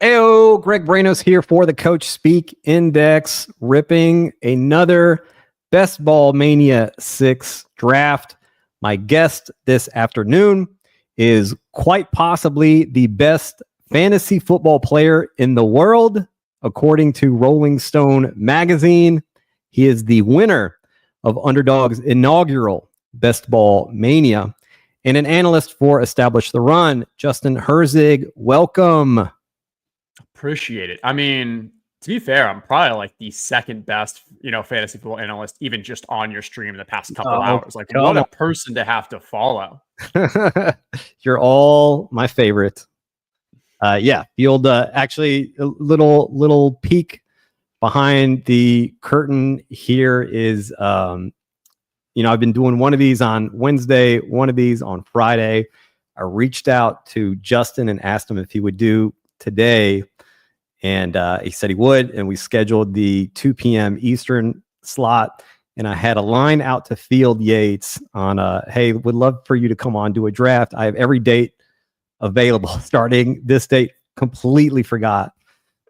Ayo, Greg Branos here for the Coach Speak Index, ripping another Best Ball Mania 6 draft. My guest this afternoon is quite possibly the best fantasy football player in the world, according to Rolling Stone magazine. He is the winner of Underdog's inaugural Best Ball Mania and an analyst for Establish the Run. Justin Herzig, welcome. Appreciate it. I mean, to be fair, I'm probably like the second best, fantasy football analyst, even just on your stream in the past couple hours. Like, what a person to have to follow. You're all my favorite. Field. Actually, a little peek behind the curtain here is, I've been doing one of these on Wednesday, one of these on Friday. I reached out to Justin and asked him if he would do today. And he said he would, and we scheduled the 2 p.m. Eastern slot. And I had a line out to Field Yates on, hey, would love for you to come on, do a draft. I have every date available starting this date. Completely forgot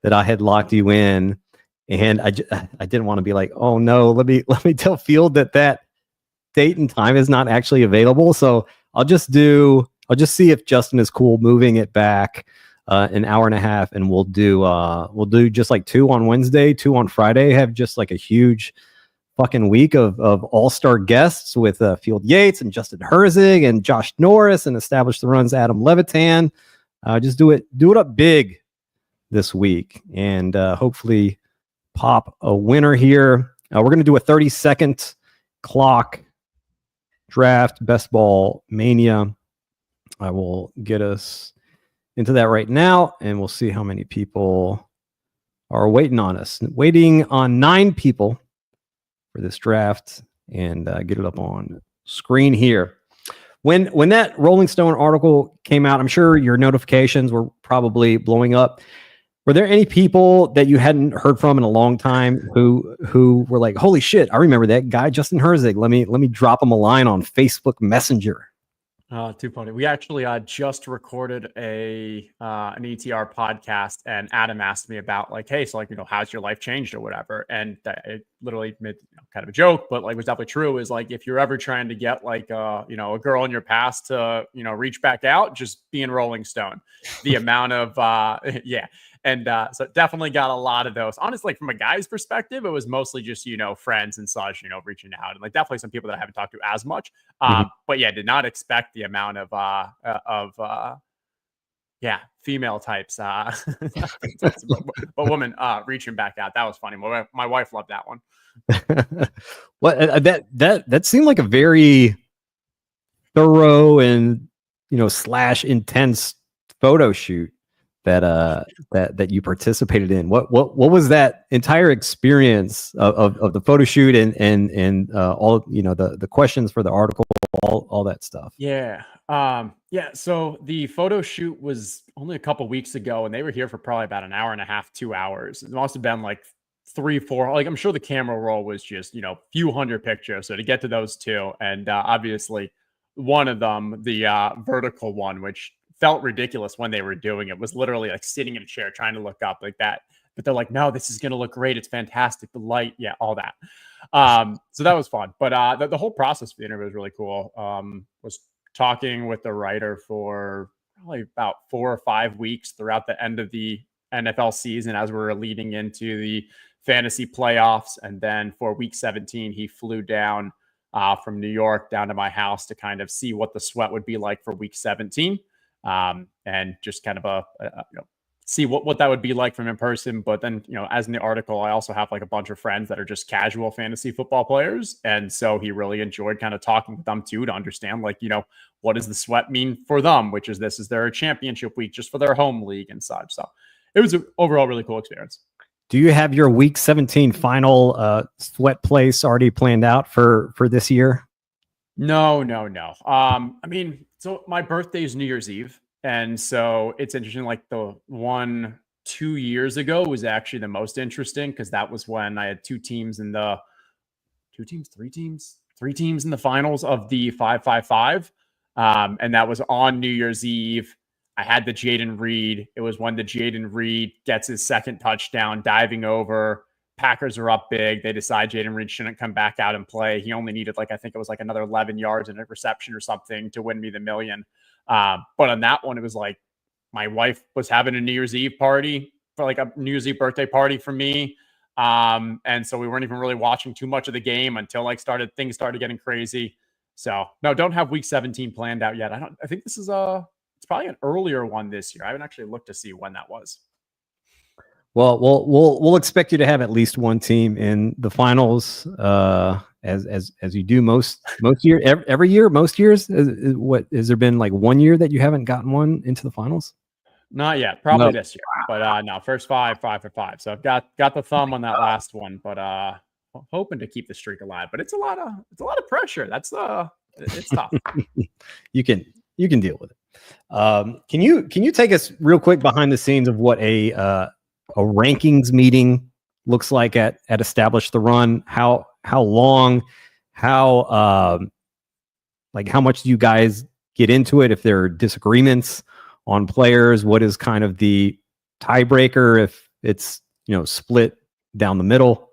that I had locked you in. And I didn't want to be like, oh no, let me tell Field that date and time is not actually available. So I'll just see if Justin is cool moving it back an hour and a half, and we'll do just like 2 on Wednesday, 2 on Friday. Have just like a huge fucking week of all-star guests with Field Yates and Justin Herzig and Josh Norris and Establish the Run's Adam Levitan. Just do it up big this week, and hopefully pop a winner here. We're gonna do a 30-second clock draft, Best Ball Mania. I will get us into that right now, and we'll see how many people are waiting on us. Waiting on 9 people for this draft, and get it up on screen here. When that Rolling Stone article came out, I'm sure your notifications were probably blowing up. Were there any people that you hadn't heard from in a long time who were like, holy shit, I remember that guy, Justin Herzig. Let me drop him a line on Facebook Messenger. Too funny. We actually just recorded an ETR podcast, and Adam asked me about like, hey, so like, how's your life changed or whatever? And it literally made kind of a joke, but like was definitely true, is like, if you're ever trying to get like a girl in your past to, reach back out, just be in Rolling Stone. The amount of, yeah. And so definitely got a lot of those. Honestly, like from a guy's perspective, it was mostly just, friends and such, reaching out, and like definitely some people that I haven't talked to as much. But yeah, did not expect the amount of female types, but women reaching back out. That was funny. My wife loved that one. What that seemed like a very thorough and / intense photo shoot that you participated in. What was that entire experience of the photo shoot and all the questions for the article, all that stuff? So the photo shoot was only a couple weeks ago, and they were here for probably about an hour and a half, 2 hours. It must have been like 3, 4, like I'm sure the camera roll was just few hundred pictures. So to get to those 2, and obviously one of them, the vertical one, which felt ridiculous when they were doing it, was literally like sitting in a chair trying to look up like that, but they're like, no, this is going to look great, it's fantastic, the light, all that. So that was fun, but the whole process for the interview was really cool. Was talking with the writer for probably about 4 or 5 weeks throughout the end of the NFL season as we were leading into the fantasy playoffs, and then for week 17 he flew down from New York down to my house to kind of see what the sweat would be like for week 17. And just kind of see what that would be like from in person. But then, as in the article, I also have like a bunch of friends that are just casual fantasy football players. And so he really enjoyed kind of talking with them too, to understand like, what does the sweat mean for them, which is this is their championship week just for their home league and such. So it was an overall really cool experience. Do you have your week 17 final sweat place already planned out for this year? No. I mean, so my birthday is New Year's Eve. And so it's interesting, like the 2 years ago was actually the most interesting, because that was when I had three teams in the finals of the 5-5-5. And that was on New Year's Eve. I had the Jaden Reed. It was when the Jaden Reed gets his second touchdown, diving over. Packers are up big. They decide Jaden Reed shouldn't come back out and play. He only needed I think it was another 11 yards and a reception or something to win me the million. But on that one, it was my wife was having a New Year's Eve party for a New Year's Eve birthday party for me. And so we weren't even really watching too much of the game until things started getting crazy. So no, don't have week 17 planned out yet. I think this is it's probably an earlier one this year. I haven't actually looked to see when that was. Well, we'll expect you to have at least one team in the finals, as you do most year, every year, most years. What has there been 1 year that you haven't gotten one into the finals? Not yet, probably this year, but no, first 5 for 5. So I've got the thumb on that last one, but hoping to keep the streak alive. But it's a lot of pressure. That's it's tough. You can deal with it. Can you take us real quick behind the scenes of what a rankings meeting looks like at Establish the Run? How long, how much do you guys get into it? If there are disagreements on players, what is kind of the tiebreaker if it's split down the middle?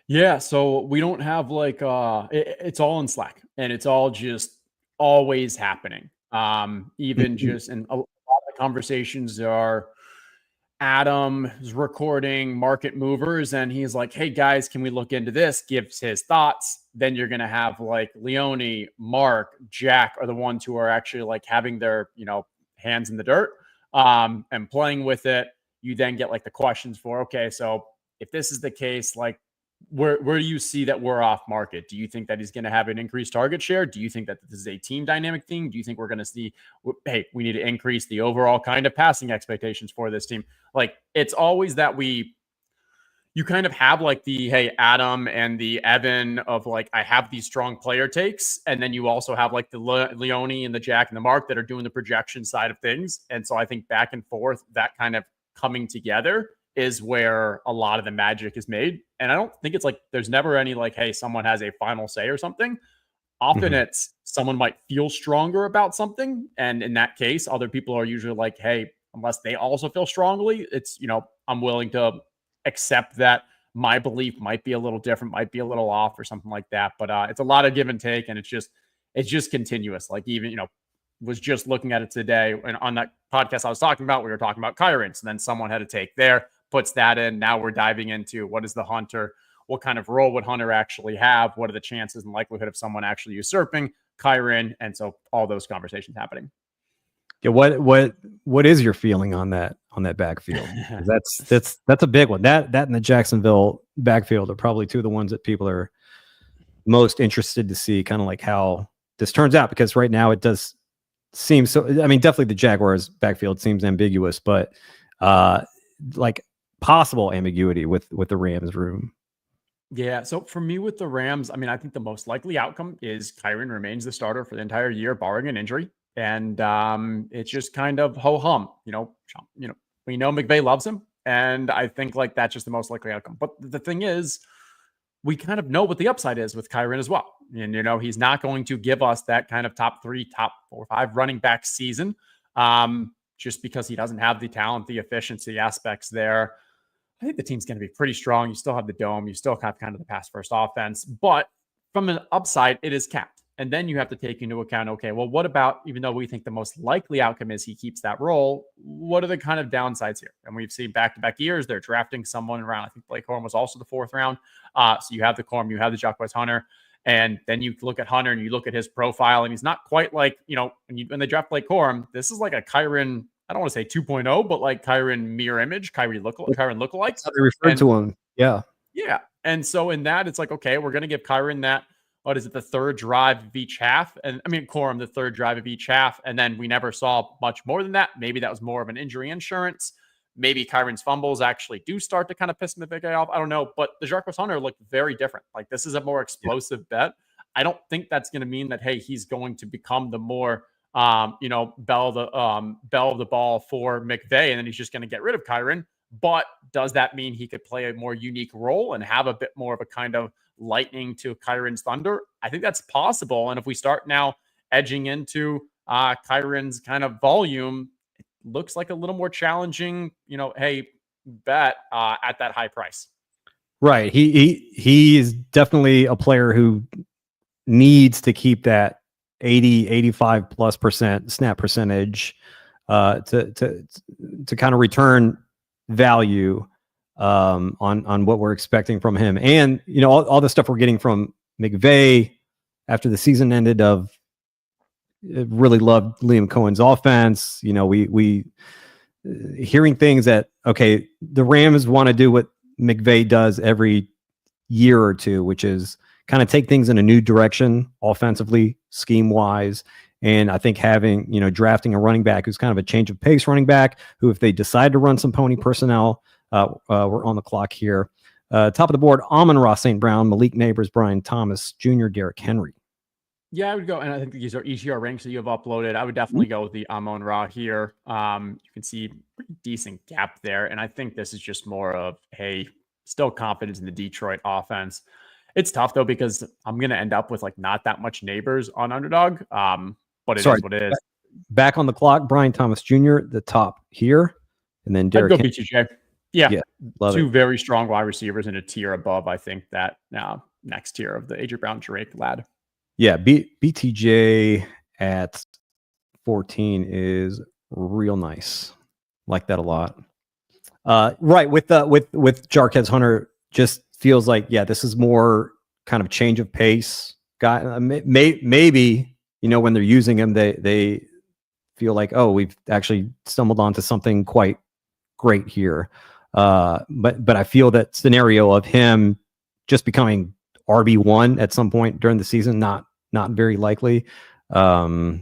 Yeah, so we don't have it's all in Slack, and it's all just always happening. Even just, and a lot of the conversations are Adam is recording market movers, and he's like, hey guys, can we look into this? Gives his thoughts. Then you're going to have Leone, Mark, Jack are the ones who are actually having their, hands in the dirt, and playing with it. You then get the questions for, okay, so if this is the case, where do you see that we're off market? Do you think that he's going to have an increased target share? Do you think that this is a team dynamic thing? Do you think we're going to see, hey, we need to increase the overall kind of passing expectations for this team? It's always that you kind of have the, hey, Adam and the Evan of I have these strong player takes. And then you also have the Leone and the Jack and the Mark that are doing the projection side of things. And so I think back and forth, that kind of coming together is where a lot of the magic is made. And I don't think it's there's never any hey, someone has a final say or something. Often it's someone might feel stronger about something. And in that case, other people are usually hey, unless they also feel strongly, it's, I'm willing to accept that my belief might be a little different, might be a little off or something like that. But it's a lot of give and take, and it's just continuous. Even, was just looking at it today, and on that podcast I was talking about, we were talking about Kyron. So then someone had a take there, puts that in. Now we're diving into what is the Hunter, what kind of role would Hunter actually have? What are the chances and likelihood of someone actually usurping Kyron? And so all those conversations happening. Yeah, what is your feeling on that backfield? That's a big one. That and the Jacksonville backfield are probably two of the ones that people are most interested to see kind of how this turns out, because right now it does seem so. I mean, definitely the Jaguars backfield seems ambiguous, but possible ambiguity with the Rams room. Yeah. So for me with the Rams, I mean, I think the most likely outcome is Kyron remains the starter for the entire year, barring an injury. And it's just kind of ho-hum, we know McVay loves him. And I think that's just the most likely outcome. But the thing is, we kind of know what the upside is with Kyron as well. And, he's not going to give us that kind of top 3, top 4, 5 running back season, just because he doesn't have the talent, the efficiency aspects there. I think the team's going to be pretty strong. You still have the dome. You still have kind of the pass first offense. But from an upside, it is capped. And then you have to take into account, okay, well, what about, even though we think the most likely outcome is he keeps that role, what are the kind of downsides here? And we've seen back-to-back years, they're drafting someone around, I think Blake Corum was also the 4th round. So you have the Corum, you have the Jacquez Hunter, and then you look at Hunter and you look at his profile, and he's not quite when they draft Blake Corum, this is like a Kyron, I don't want to say 2.0, but Kyron mirror image, Kyron lookalike. That's how they refer to him. Yeah. Yeah. And so in that, it's okay, we're going to give Kyron that, what is it, the 3rd drive of each half? And I mean, Corum, the 3rd drive of each half. And then we never saw much more than that. Maybe that was more of an injury insurance. Maybe Kyron's fumbles actually do start to kind of piss him the big guy off. I don't know. But the Jacquez Hunter looked very different. This is a more explosive bet. I don't think that's going to mean that, hey, he's going to become the more, bell of the ball for McVay, and then he's just going to get rid of Kyron. But does that mean he could play a more unique role and have a bit more of a kind of lightning to Kyron's thunder? I think that's possible. And if we start now edging into Kyron's kind of volume looks like a little more challenging, hey, bet at that high price. Right. He is definitely a player who needs to keep that 85+% snap percentage to kind of return value on what we're expecting from him. And, all the stuff we're getting from McVay after the season ended of really loved Liam Cohen's offense. We hearing things that, okay, the Rams want to do what McVay does every year or two, which is kind of take things in a new direction offensively, scheme wise. And I think having, drafting a running back who's kind of a change of pace running back who, if they decide to run some pony personnel, we're on the clock here. Top of the board, Amon-Ra St. Brown, Malik Neighbors, Brian Thomas Jr., Derrick Henry. Yeah, I would go, and I think these are ECR ranks that you have uploaded. I would definitely go with the Amon-Ra here. You can see pretty decent gap there, and I think this is just more of, hey, still confidence in the Detroit offense. It's tough though because I'm gonna end up with like not that much Neighbors on Underdog, but it is what it is. Back on the clock, Brian Thomas Jr., the top here, and then Derrick. I'd go BTJ. Yeah, two it. very strong wide receivers in a tier above. I think that next tier of the AJ Brown Drake lad. Yeah, BTJ at 14 is real nice. Like that a lot. Right, with Jarquez Hunter, just feels like, this is more kind of change of pace. Guy, maybe when they're using him, they feel like, oh, we've actually stumbled onto something quite great here. But I feel that scenario of him just becoming RB1 at some point during the season, not very likely. But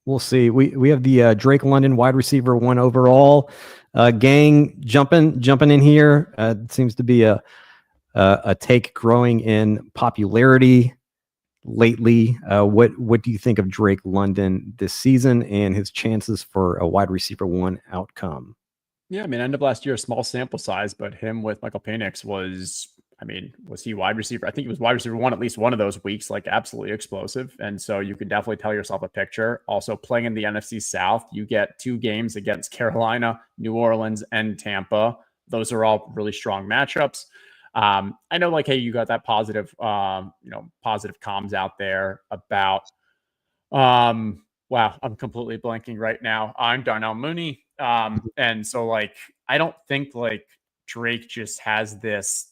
we'll see. We have the Drake London wide receiver 1 overall gang jumping in here. It seems to be a take growing in popularity lately. What do you think of Drake London this season and his chances for a wide receiver 1 outcome? Yeah, I mean, end of last year, small sample size, but him with Michael Penix was he wide receiver? I think he was wide receiver 1 at least one of those weeks, like absolutely explosive. And so you can definitely tell yourself a picture. Also, playing in the NFC South, you get 2 games against Carolina, New Orleans, and Tampa. Those are all really strong matchups. I know, like, hey, you got that positive comms out there about, wow, I'm completely blanking right now. I'm Darnell Mooney. And so, like, I don't think like Drake just has this,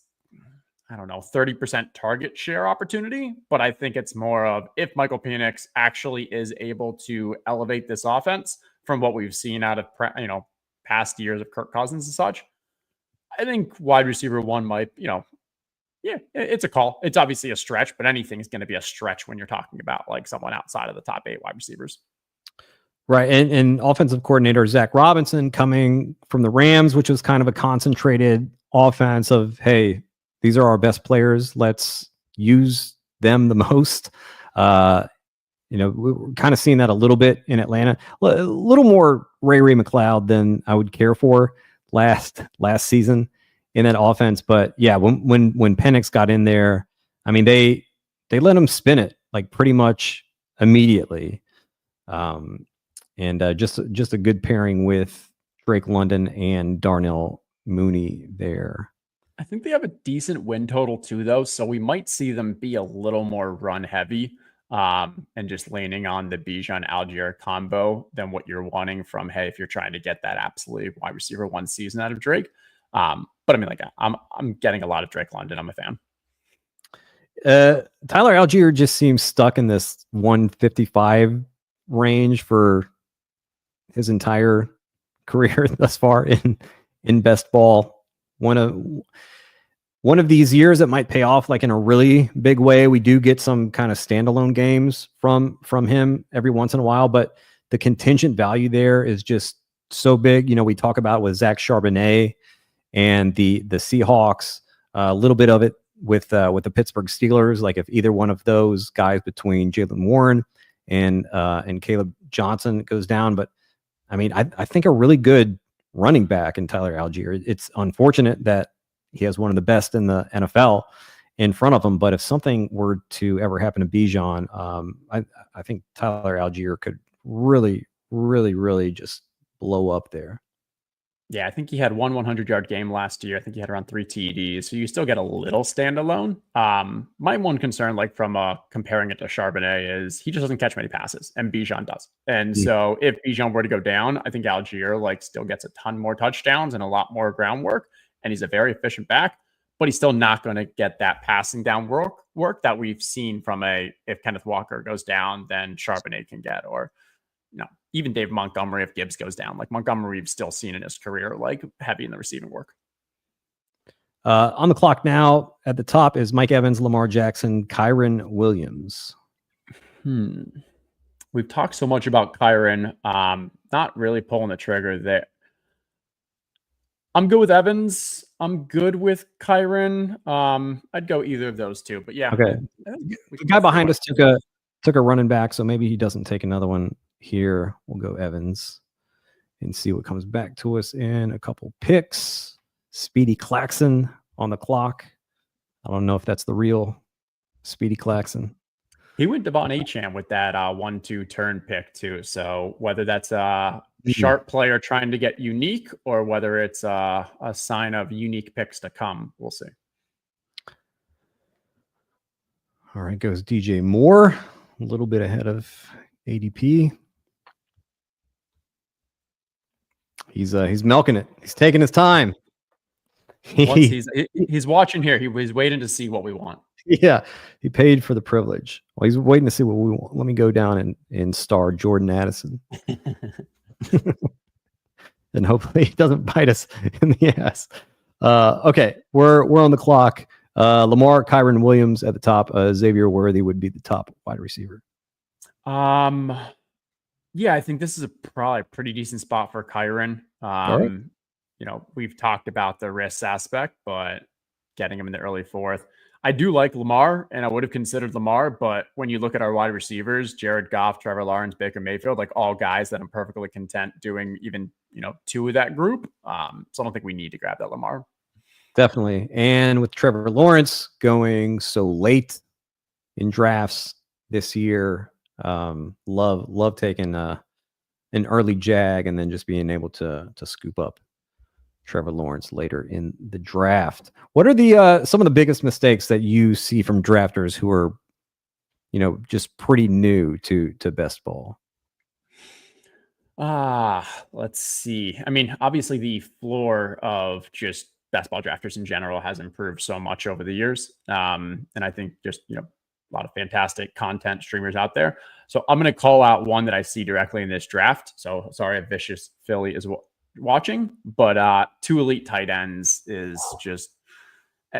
30% target share opportunity, but I think it's more of if Michael Penix actually is able to elevate this offense from what we've seen out of, past years of Kirk Cousins and such, I think wide receiver 1 might, it's a call. It's obviously a stretch, but anything is going to be a stretch when you're talking about like someone outside of the top 8 wide receivers. Right. And offensive coordinator Zach Robinson coming from the Rams, which was kind of a concentrated offense of, hey, these are our best players. Let's use them the most. We're kind of seeing that a little bit in Atlanta. A little more Ray McLeod than I would care for last season in that offense. But yeah, when Penix got in there, I mean, they let him spin it like pretty much immediately. And just a good pairing with Drake London and Darnell Mooney there. I think they have a decent win total too, though. So we might see them be a little more run heavy and just leaning on the Bijan Algier combo than what you're wanting from, hey, if you're trying to get that absolutely wide receiver 1 season out of Drake. But I mean, like, I'm getting a lot of Drake London. I'm a fan. Tyler Algier just seems stuck in this 155 range for his entire career thus far in best ball. One of these years that might pay off like in a really big way. We do get some kind of standalone games from him every once in a while, but the contingent value there is just so big. We talk about with Zach Charbonnet and the Seahawks, a little bit of it with the Pittsburgh Steelers. Like if either one of those guys between Jaylen Warren and Caleb Johnson goes down, but I mean, I think a really good running back in Tyler Algier. It's unfortunate that he has one of the best in the NFL in front of him. But if something were to ever happen to Bijan, I think Tyler Algier could really, really, really just blow up there. Yeah, I think he had 100-yard game last year. I think he had around 3 TDs. So you still get a little standalone. My one concern, like from comparing it to Charbonnet, is he just doesn't catch many passes, and Bijan does. And so if Bijan were to go down, I think Algier like still gets a ton more touchdowns and a lot more groundwork. And he's a very efficient back, but he's still not going to get that passing down work that we've seen from if Kenneth Walker goes down, then Charbonnet can get, or even Dave Montgomery if Gibbs goes down. Like Montgomery, we've still seen in his career, like heavy in the receiving work. On the clock now, at the top is Mike Evans, Lamar Jackson, Kyren Williams. We've talked so much about Kyren, not really pulling the trigger there. I'm good with Evans. I'm good with Kyren. I'd go either of those two, but yeah. Okay. The guy behind us took a running back, so maybe he doesn't take another one here. We'll go Evans and see what comes back to us in a couple picks. Speedy Claxon on the clock. I don't know if that's the real Speedy Claxon. He went to Devon Acham with that 1-2 turn pick too. So whether that's a sharp player trying to get unique or whether it's a sign of unique picks to come, we'll see. All right, goes DJ Moore, a little bit ahead of ADP. He's milking it. He's taking his time. He's watching here. He's waiting to see what we want. Yeah, he paid for the privilege. Well, he's waiting to see what we want. Let me go down and star Jordan Addison. And hopefully he doesn't bite us in the ass. Okay, we're on the clock. Lamar, Kyren Williams at the top. Xavier Worthy would be the top wide receiver. Yeah, I think this is probably a pretty decent spot for Kyren. Right. We've talked about the risk aspect, but getting him in the early fourth. I do like Lamar, and I would have considered Lamar, but when you look at our wide receivers, Jared Goff, Trevor Lawrence, Baker Mayfield, like all guys that I'm perfectly content doing even, two of that group. So I don't think we need to grab that Lamar. Definitely. And with Trevor Lawrence going so late in drafts this year, love taking an early jag and then just being able to scoop up Trevor Lawrence later in the draft. What are the some of the biggest mistakes that you see from drafters who are, just pretty new to best ball? Let's see. I mean, obviously the floor of just best ball drafters in general has improved so much over the years. And I think just, a lot of fantastic content streamers out there. So I'm going to call out one that I see directly in this draft. So sorry if Vicious Philly is watching, but 2 elite tight ends is just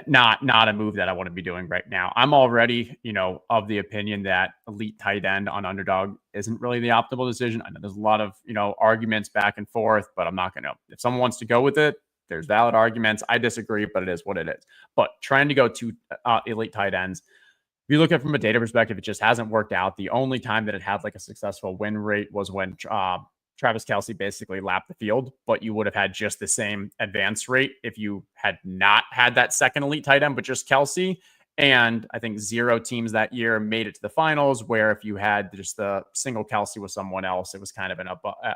not a move that I want to be doing right now. I'm already, of the opinion that elite tight end on Underdog isn't really the optimal decision. I know there's a lot of, arguments back and forth, but I'm not going to. If someone wants to go with it, there's valid arguments. I disagree, but it is what it is. But trying to go to elite tight ends, if you look at it from a data perspective, it just hasn't worked out. The only time that it had like a successful win rate was when Travis Kelce basically lapped the field, but you would have had just the same advance rate if you had not had that second elite tight end, but just Kelce. And I think 0 teams that year made it to the finals, where if you had just the single Kelce with someone else, it was kind of an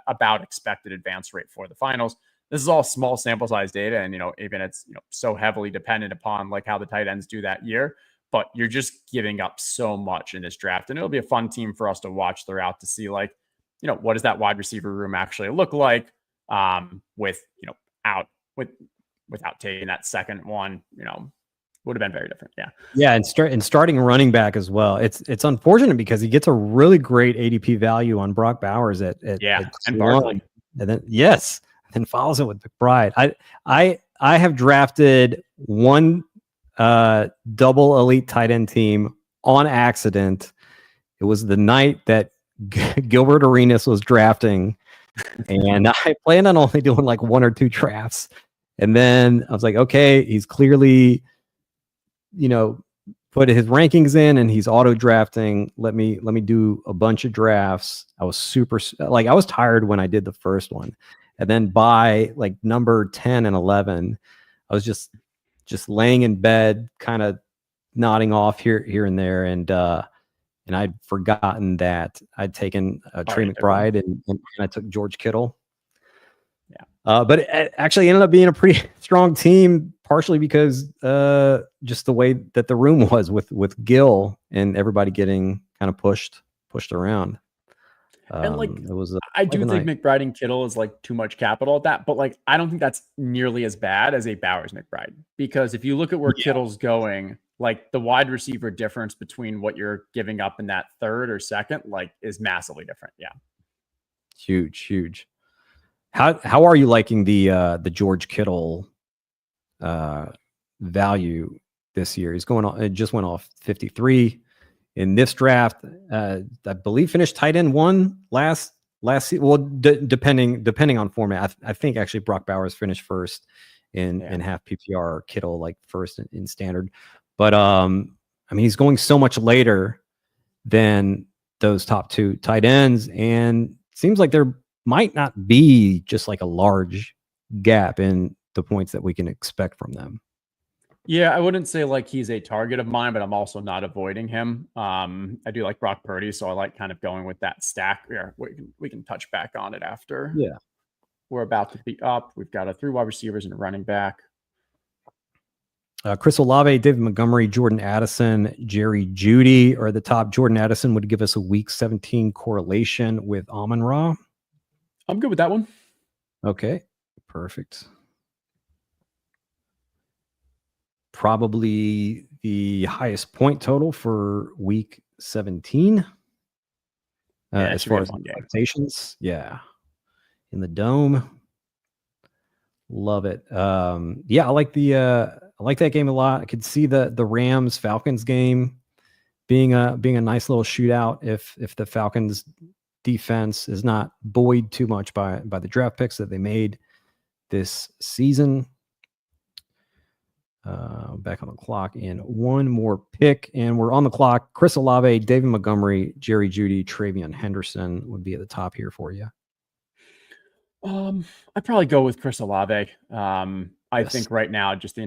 about expected advance rate for the finals. This is all small sample size data. And, even it's, so heavily dependent upon like how the tight ends do that year, but you're just giving up so much in this draft. And it'll be a fun team for us to watch throughout to see like, what does that wide receiver room actually look like without taking that second one, would have been very different. Yeah. Yeah. And starting running back as well. It's unfortunate because he gets a really great ADP value on Brock Bowers at and Barkley. And then, yes, and follows it with McBride. I have drafted one double elite tight end team on accident. It was the night that Gilbert Arenas was drafting, and I planned on only doing like 1 or 2 drafts. And then I was like, okay, he's clearly, put his rankings in and he's auto drafting. Let me do a bunch of drafts. I was I was tired when I did the first one. And then by like number 10 and 11, I was just laying in bed, kind of nodding off here and there, and I'd forgotten that I'd taken Trey McBride and I took George Kittle. Yeah, but it actually ended up being a pretty strong team, partially because just the way that the room was with Gill and everybody getting kind of pushed around. And like, it was I do think McBride and Kittle is like too much capital at that, but like, I don't think that's nearly as bad as a Bowers McBride, because if you look at where Kittle's going, like the wide receiver difference between what you're giving up in that third or second, like, is massively different. Yeah. Huge. How are you liking the George Kittle value this year? He's going on, it just went off 53 in this draft. I believe finished tight end 1 last season. Well, depending on format. I think actually Brock Bowers finished first in half PPR, Kittle like first in standard. But I mean, he's going so much later than those top 2 tight ends, and seems like there might not be just like a large gap in the points that we can expect from them. Yeah, I wouldn't say like he's a target of mine, but I'm also not avoiding him. I do like Brock Purdy, so I like kind of going with that stack. Yeah, we can touch back on it after. Yeah, we're about to be up. We've got 3 wide receivers and a running back. Chris Olave, David Montgomery, Jordan Addison, Jerry Jeudy are the top. Jordan Addison would give us a week 17 correlation with Amon-Ra. I'm good with that one. Okay, perfect. Probably the highest point total for week 17 as far as expectations. Yeah, in the dome. Love it. Yeah, I like that game a lot. I could see the Rams Falcons game being a nice little shootout if the Falcons defense is not buoyed too much by the draft picks that they made this season. Back on the clock in one more pick, and we're on the clock. Chris Olave, David Montgomery, Jerry Jeudy, Travion Henderson would be at the top here for you. I'd probably go with Chris Olave. I think right now, just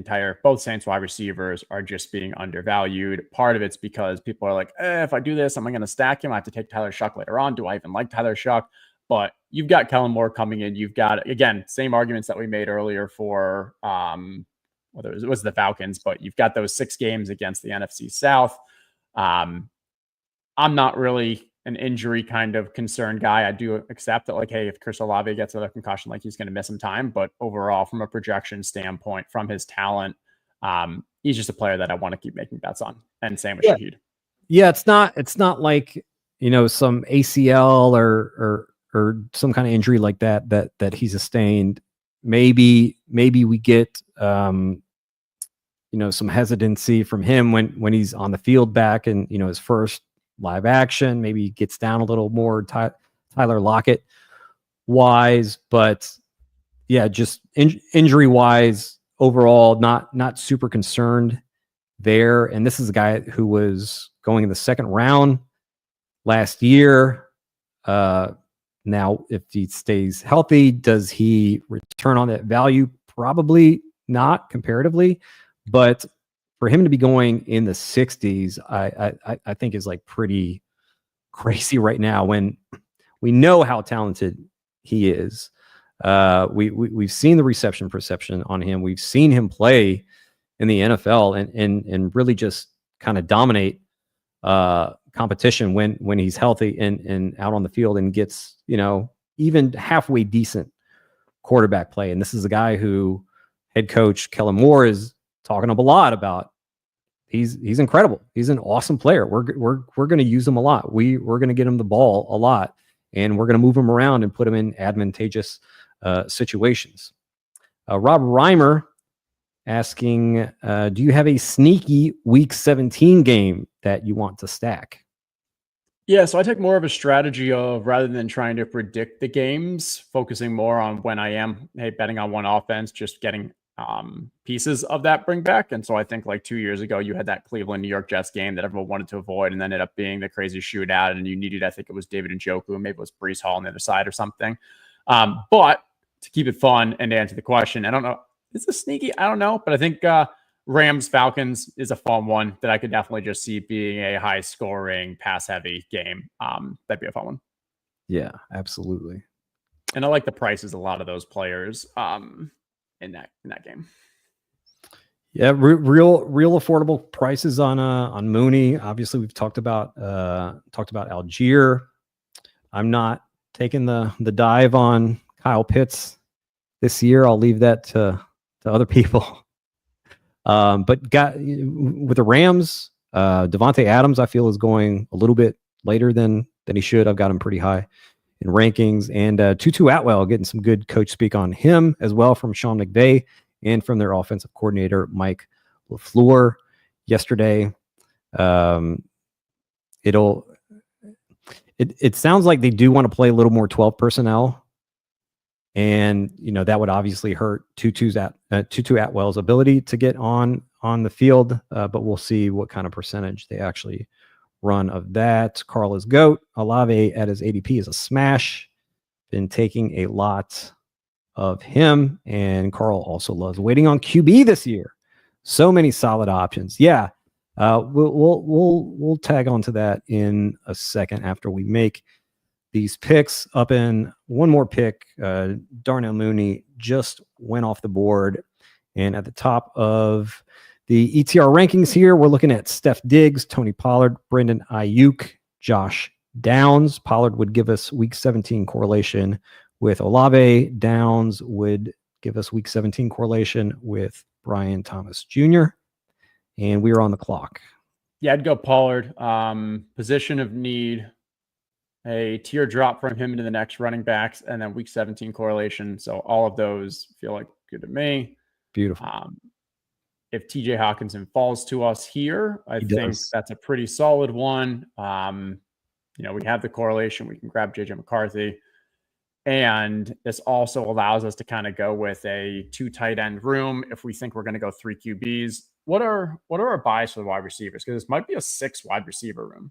both Saints wide receivers are just being undervalued. Part of it's because people are like, if I do this, am I going to stack him? I have to take Tyler Shuck later on. Do I even like Tyler Shuck? But you've got Kellen Moore coming in. You've got, again, same arguments that we made earlier for, whether it was the Falcons, but you've got those 6 games against the NFC South. I'm not really an injury kind of concerned guy. I do accept that, like, hey, if Chris Olave gets another concussion, like, he's going to miss some time. But overall, from a projection standpoint, from his talent, he's just a player that I want to keep making bets on. And same with Shaheed. Yeah, it's not like, some ACL or some kind of injury like that he sustained. Maybe we get some hesitancy from him when he's on the field back and his first live action. Maybe he gets down a little more Tyler Lockett wise, but yeah, just injury wise overall, not super concerned there. And this is a guy who was going in the 2nd round last year. Now, if he stays healthy, does he return on that value? Probably not comparatively, but for him to be going in the 60s, I think is like pretty crazy right now when we know how talented he is. We've seen the reception perception on him. We've seen him play in the NFL and really just kind of dominate competition when he's healthy and out on the field and gets, even halfway decent quarterback play. And this is a guy who head coach Kellen Moore is talking up a lot about. He's incredible. He's an awesome player. We're going to use him a lot. We're going to get him the ball a lot, and we're going to move him around and put him in advantageous situations. Rob Reimer asking, do you have a sneaky week 17 game that you want to stack? Yeah, so I take more of a strategy of, rather than trying to predict the games, focusing more on when I am betting on one offense, just getting pieces of that bring back. And so I think like 2 years ago, you had that Cleveland New York Jets game that everyone wanted to avoid, and then ended up being the crazy shootout. And you needed, I think it was David Njoku, and maybe it was Breece Hall on the other side or something. But to keep it fun and to answer the question, I don't know, is this sneaky? I don't know, but I think Rams Falcons is a fun one that I could definitely just see being a high scoring, pass heavy game. That'd be a fun one. Yeah, absolutely. And I like the prices a lot of those players in that game. Yeah, real affordable prices on Mooney. Obviously, we've talked about Algier. I'm not taking the dive on Kyle Pitts this year. I'll leave that to other people. But with the Rams, Devontae Adams, I feel is going a little bit later than he should. I've got him pretty high in rankings, and Tutu Atwell getting some good coach speak on him as well from Sean McVay and from their offensive coordinator Mike LaFleur yesterday. It sounds like they do want to play a little more 12 personnel. And, that would obviously hurt Tutu Atwell's ability to get on the field. But we'll see what kind of percentage they actually run of that. Carl is GOAT. Olave at his ADP is a smash. Been taking a lot of him. And Carl also loves waiting on QB this year. So many solid options. Yeah. We'll tag onto that in a second after we make these picks. Up in one more pick, Darnell Mooney just went off the board. And at the top of the ETR rankings here, we're looking at Steph Diggs, Tony Pollard, Brandon Ayuk, Josh Downs. Pollard would give us week 17 correlation with Olave. Downs would give us week 17 correlation with Brian Thomas Jr. And we are on the clock. Yeah, I'd go Pollard. Position of need, a tier drop from him into the next running backs, and then week 17 correlation. So all of those feel like good to me. Beautiful. If TJ Hawkinson falls to us here, I think that's a pretty solid one. We have the correlation. We can grab JJ McCarthy. And this also allows us to kind of go with a 2 tight end room if we think we're going to go 3 QBs. What are our buys for the wide receivers? Because this might be a 6 wide receiver room.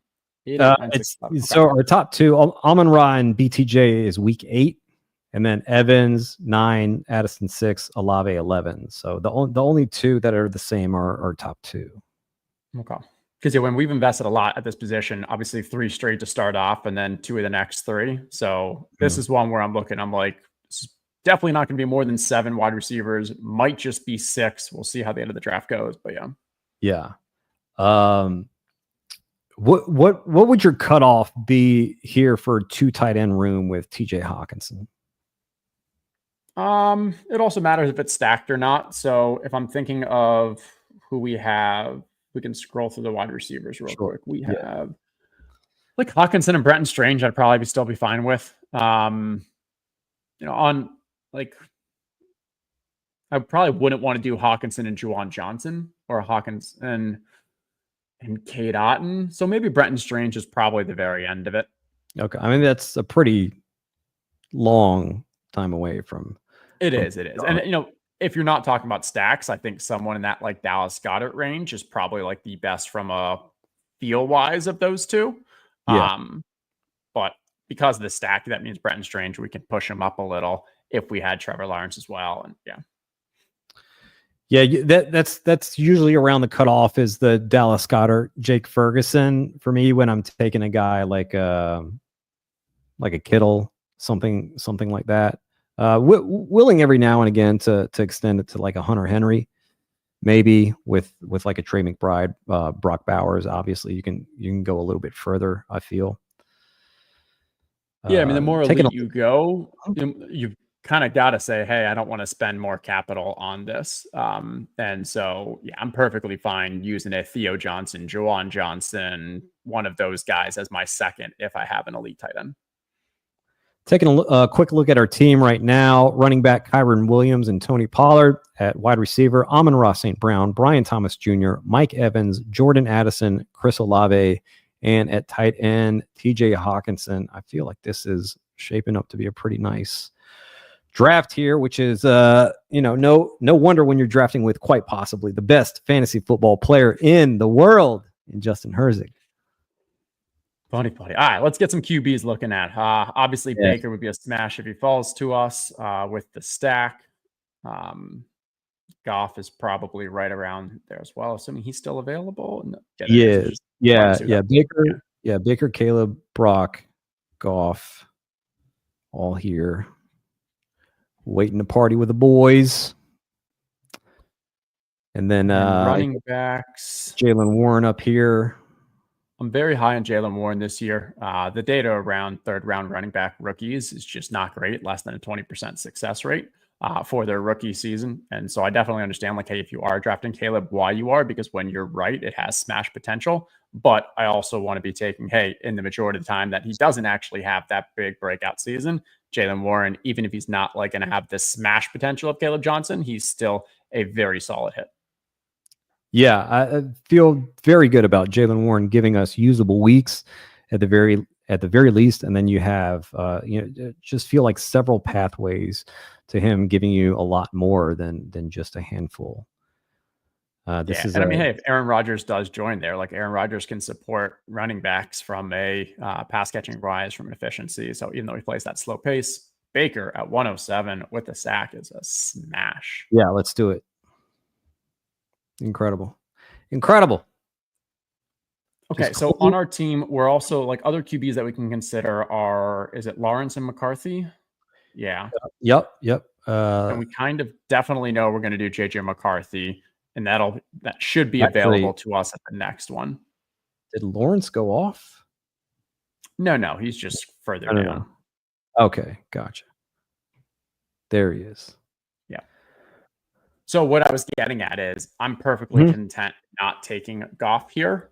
So our top 2, Amon-Ra and BTJ is week 8, and then Evans 9, Addison 6, Olave 11. So the only 2 that are the same are top 2. Okay. Because when we've invested a lot at this position, obviously 3 straight to start off, and then 2 of the next 3. So this is one where I'm like, this is definitely not going to be more than 7 wide receivers. Might just be 6. We'll see how the end of the draft goes. But yeah. What would your cutoff be here for 2 tight end room with TJ Hawkinson? It also matters if it's stacked or not. So if I'm thinking of who we have, we can scroll through the wide receivers real quick. We have like Hawkinson and Brenton Strange. I'd probably still be fine with. I probably wouldn't want to do Hawkinson and Juwan Johnson or Hawkins and Cade Otton. So maybe Brenton Strange is probably the very end of it. Okay. I mean, that's a pretty long time away from. It is. And, if you're not talking about stacks, I think someone in that like Dallas Goedert range is probably like the best from a feel wise of those 2. Yeah. But because of the stack, that means Brenton Strange, we can push him up a little if we had Trevor Lawrence as well. And yeah, that's usually around the cutoff is the Dallas Goedert, Jake Ferguson for me when I'm taking a guy like a Kittle, something like that. Willing every now and again to extend it to like a Hunter Henry, maybe with like a Trey McBride, Brock Bowers. Obviously, you can go a little bit further. I feel. Yeah, I mean, the more elite you go, you've kind of got to say, hey, I don't want to spend more capital on this. And so, yeah, I'm perfectly fine using a Theo Johnson, Juwan Johnson, one of those guys as my second if I have an elite tight end. Taking a quick look at our team right now, running back Kyron Williams and Tony Pollard. At wide receiver, Amon-Ra St. Brown, Brian Thomas Jr., Mike Evans, Jordan Addison, Chris Olave, and at tight end, TJ Hawkinson. I feel like this is shaping up to be a pretty nice draft here, which is, no wonder when you're drafting with quite possibly the best fantasy football player in the world in Justin Herzig. Funny. All right, let's get some QBs looking at. Obviously, Baker would be a smash if he falls to us with the stack. Goff is probably right around there as well, assuming he's still available. No, yeah, there He he is. He's is. just Yeah, 22 yeah. though. Baker, Yeah. yeah, Baker, Caleb, Brock, Goff, all here. Waiting to party with the boys. And then running backs. Jalen Warren up here. I'm very high on Jalen Warren this year. The data around third round running back rookies is just not great, less than a 20% success rate for their rookie season. And so I definitely understand, like, hey, if you are drafting Caleb, why you are, because when you're right, it has smash potential. But I also want to be taking, hey, in the majority of the time that he doesn't actually have that big breakout season, Jalen Warren, even if he's not like going to have the smash potential of Caleb Johnson, he's still a very solid hit. Yeah, I feel very good about Jalen Warren giving us usable weeks at the very least, and then you have just feel like several pathways to him giving you a lot more than just a handful. And I mean, hey, if Aaron Rodgers does join there, like Aaron Rodgers can support running backs from a pass catching rise, from an efficiency. So even though he plays that slow pace, Baker at 107 with a sack is a smash. Yeah, let's do it. Incredible. Okay, so on our team, we're also like other QBs that we can consider are, is it Lawrence and McCarthy? Yeah. Yep. And we kind of definitely know we're going to do JJ McCarthy, and that should be available to us at the next one. Did Lawrence go off? No, he's just further down. Okay, gotcha. There he is. Yeah. So what I was getting at is I'm perfectly content not taking Goff here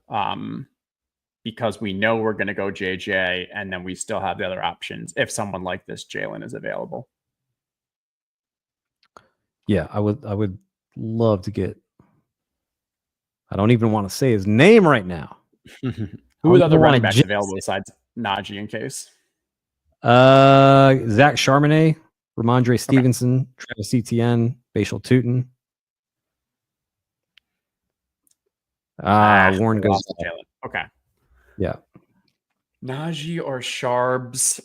because we know we're going to go JJ, and then we still have the other options if someone like this Jalen is available. Yeah, I would love to get. I don't even want to say his name right now. Who are the other running backs available besides Najee in case? Zach Charbonnet, Ramondre Stevenson, Travis Etienne, Bashal Tootin. Warren goes. Okay. Yeah. Najee or Sharbs?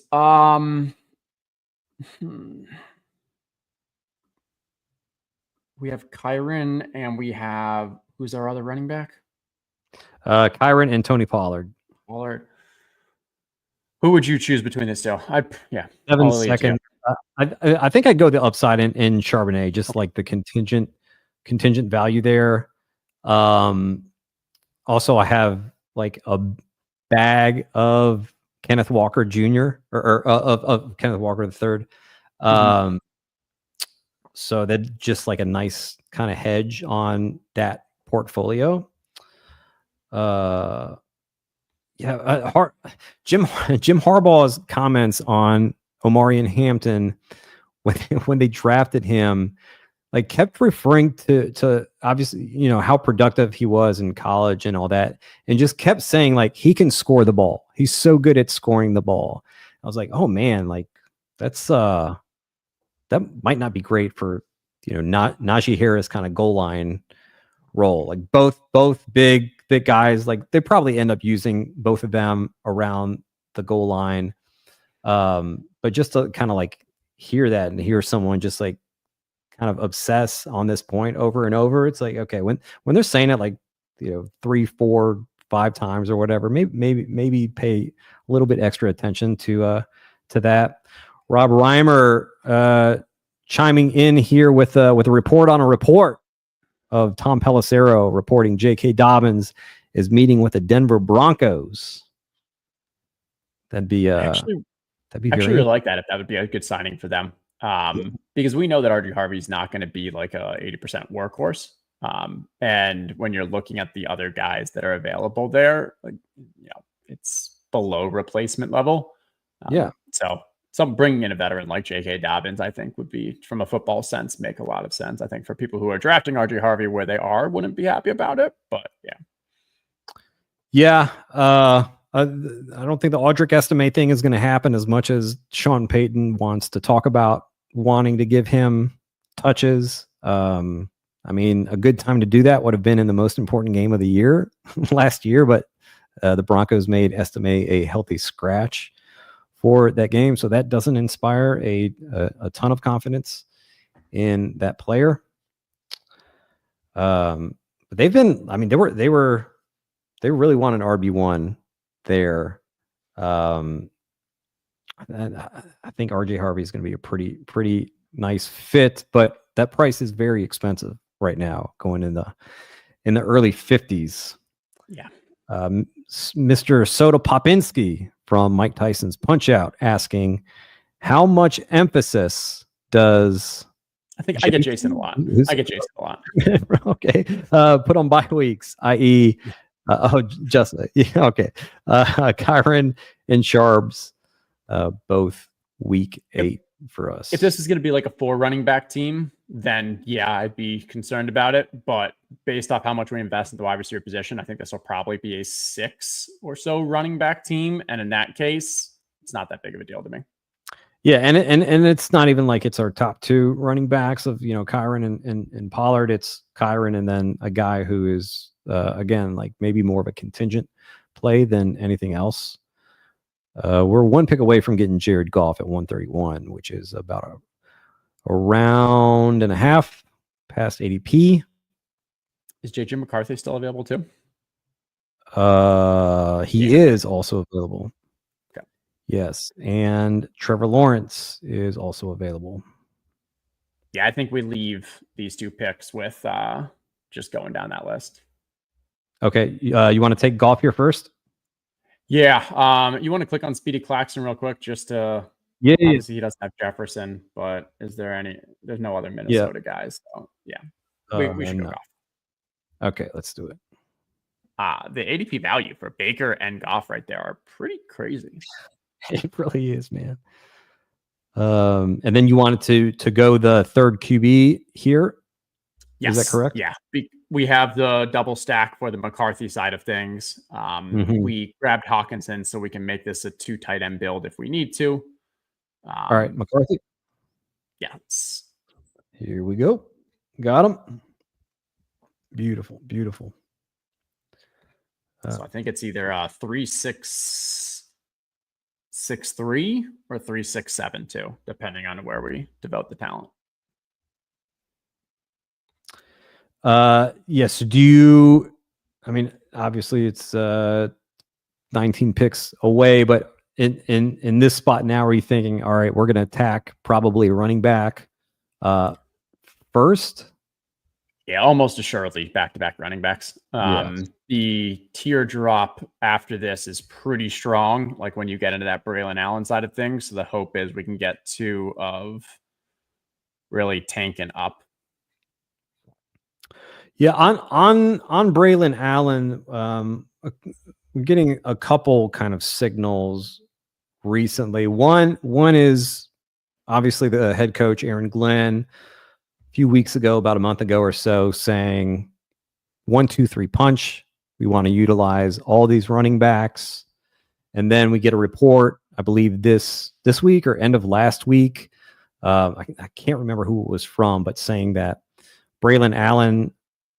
We have Kyron, and we have, who's our other running back? Kyron and Tony Pollard. Who would you choose between these two? 7 second. I think I'd go the upside in Charbonnet, just like the contingent value there. Also, I have like a bag of Kenneth Walker Jr. or of Kenneth Walker III. So that's just like a nice kind of hedge on that portfolio. Jim Harbaugh's comments on Omarion Hampton when they drafted him, like, kept referring to obviously, how productive he was in college and all that, and just kept saying like he can score the ball. He's so good at scoring the ball. I was like, oh man, like that's that might not be great for Najee Harris kind of goal line role. Like both big guys, like they probably end up using both of them around the goal line. But just to kind of like hear that and hear someone just like kind of obsess on this point over and over, it's like, okay, when they're saying it like 3, 4, 5 times or whatever, maybe pay a little bit extra attention to that. Rob Reimer chiming in here with a report on a report of Tom Pelissero reporting J.K. Dobbins is meeting with the Denver Broncos. That'd be actually really like that, if that would be a good signing for them. Because we know that RG Harvey's not going to be like a 80% workhorse. And when you're looking at the other guys that are available there, like, it's below replacement level. So bringing in a veteran like J.K. Dobbins, I think, would be, from a football sense, make a lot of sense. I think for people who are drafting RG Harvey where they are, wouldn't be happy about it. But I don't think the Audric Estime thing is going to happen as much as Sean Payton wants to talk about wanting to give him touches. I mean, a good time to do that would have been in the most important game of the year last year, but the Broncos made Estime a healthy scratch for that game. So that doesn't inspire a ton of confidence in that player. But they've been, I mean, they really want an RB1 there. And I think RJ Harvey is going to be a pretty nice fit, but that price is very expensive right now, going in the early 50s. Yeah. Mr. Soda Popinski from Mike Tyson's Punch Out asking, how much emphasis does I think I get Jason a lot. I get Jason a lot. Okay. Put on bye weeks, i.e., Justin. Yeah, okay. Kyron and Sharps, both week 8 for us. If this is going to be like a 4 running back team, then yeah, I'd be concerned about it. But based off how much we invest in the wide receiver position, I think this will probably be a 6 or so running back team. And in that case, it's not that big of a deal to me. Yeah, and it's not even like it's our top 2 running backs of, Kyron and Pollard. It's Kyron and then a guy who is again, like maybe more of a contingent play than anything else. We're 1 pick away from getting Jared Goff at 131, which is about a round and a half past ADP. Is JJ McCarthy still available too? He is also available. Okay. Yes, and Trevor Lawrence is also available. Yeah, I think we leave these 2 picks with just going down that list. Okay, you want to take Goff here first? Yeah, you want to click on Speedy Claxton real quick just to. Yeah, obviously he doesn't have Jefferson, but is there any? There's no other Minnesota guys. So yeah, we should go Goff. Okay, let's do it. The ADP value for Baker and Goff right there are pretty crazy. It really is, man. And then you wanted to go the third QB here. Yes. Is that correct? Yeah. We have the double stack for the McCarthy side of things. We grabbed Hawkinson so we can make this a 2 tight end build if we need to. All right, McCarthy. Yes. Here we go. Got him. Beautiful. So I think it's either 3-6-6-3 or 3-6-7-2, depending on where we devote the talent. Yes. I mean, obviously it's 19 picks away, but in this spot now, are you thinking, all right, we're going to attack probably running back first? Yeah, almost assuredly back-to-back running backs. Yes. The teardrop after this is pretty strong, like when you get into that Braylon Allen side of things. So the hope is we can get 2 of really tanking up. Yeah, on Braylon Allen, we're getting a couple kind of signals recently. One is obviously the head coach Aaron Glenn a few weeks ago, about a month ago or so, saying 1-2-3 punch. We want to utilize all these running backs, and then we get a report, I believe this week or end of last week. I can't remember who it was from, but saying that Braylon Allen.